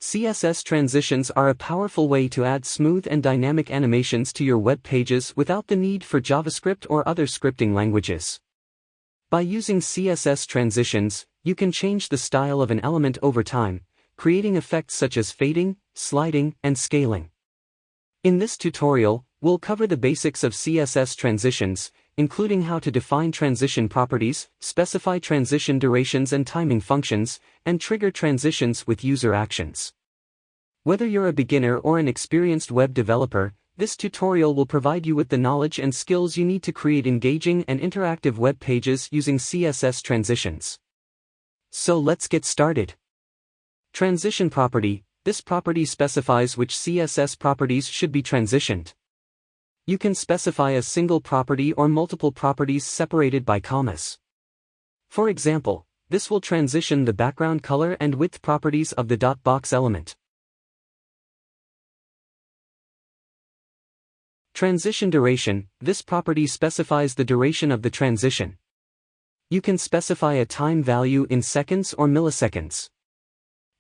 CSS transitions are a powerful way to add smooth and dynamic animations to your web pages without the need for JavaScript or other scripting languages. By using CSS transitions, you can change the style of an element over time, creating effects such as fading, sliding, and scaling. In this tutorial, we'll cover the basics of CSS transitions, including how to define transition properties, specify transition durations and timing functions, and trigger transitions with user actions. Whether you're a beginner or an experienced web developer, this tutorial will provide you with the knowledge and skills you need to create engaging and interactive web pages using CSS transitions. So let's get started. Transition property. This property specifies which CSS properties should be transitioned. You can specify a single property or multiple properties separated by commas. For example, this will transition the background color and width properties of the dot box element. Transition duration. This property specifies the duration of the transition. You can specify a time value in seconds or milliseconds.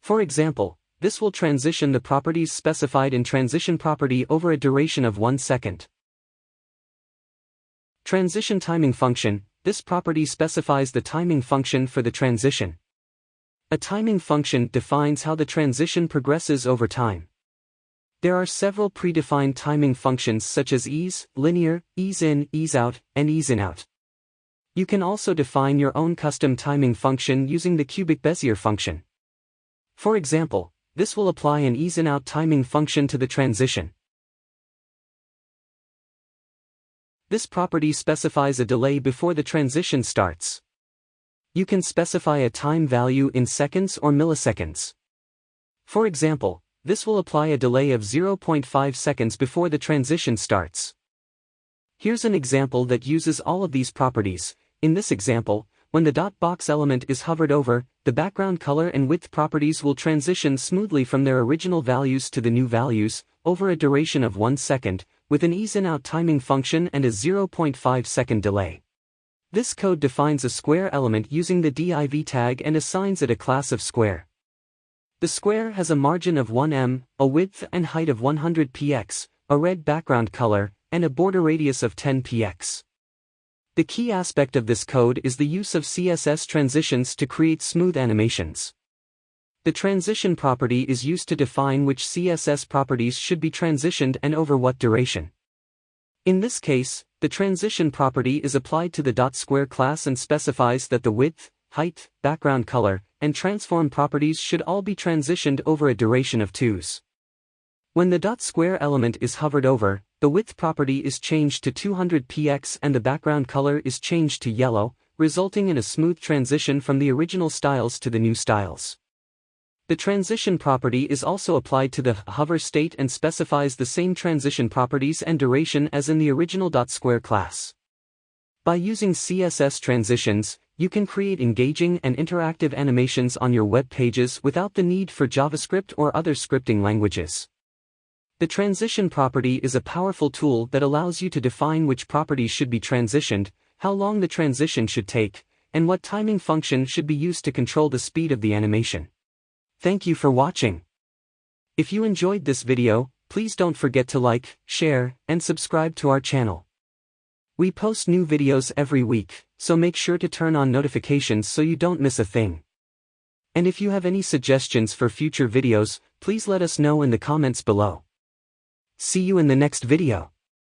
For example, this will transition the properties specified in transition property over a duration of 1 second. Transition timing function. This property specifies the timing function for the transition. A timing function defines how the transition progresses over time. There are several predefined timing functions such as ease, linear, ease in, ease out, and ease in out. You can also define your own custom timing function using the cubic Bezier function. For example, this will apply an ease in out timing function to the transition. This property specifies a delay before the transition starts. You can specify a time value in seconds or milliseconds. For example, this will apply a delay of 0.5 seconds before the transition starts. Here's an example that uses all of these properties. In this example, when the dot box element is hovered over, the background color and width properties will transition smoothly from their original values to the new values, over a duration of 1 second, with an ease in out timing function and a 0.5 second delay. This code defines a square element using the div tag and assigns it a class of square. The square has a margin of 1 a width and height of 100 px, a red background color, and a border radius of 10 px. The key aspect of this code is the use of CSS transitions to create smooth animations. The transition property is used to define which CSS properties should be transitioned and over what duration. In this case, the transition property is applied to the .square class and specifies that the width, height, background color, and transform properties should all be transitioned over a duration of 2s. When the .square element is hovered over, the width property is changed to 200 px and the background color is changed to yellow, resulting in a smooth transition from the original styles to the new styles. The transition property is also applied to the hover state and specifies the same transition properties and duration as in the original .square class. By using CSS transitions, you can create engaging and interactive animations on your web pages without the need for JavaScript or other scripting languages. The transition property is a powerful tool that allows you to define which properties should be transitioned, how long the transition should take, and what timing function should be used to control the speed of the animation. Thank you for watching. If you enjoyed this video, please don't forget to like, share, and subscribe to our channel. We post new videos every week, so make sure to turn on notifications so you don't miss a thing. And if you have any suggestions for future videos, please let us know in the comments below. See you in the next video.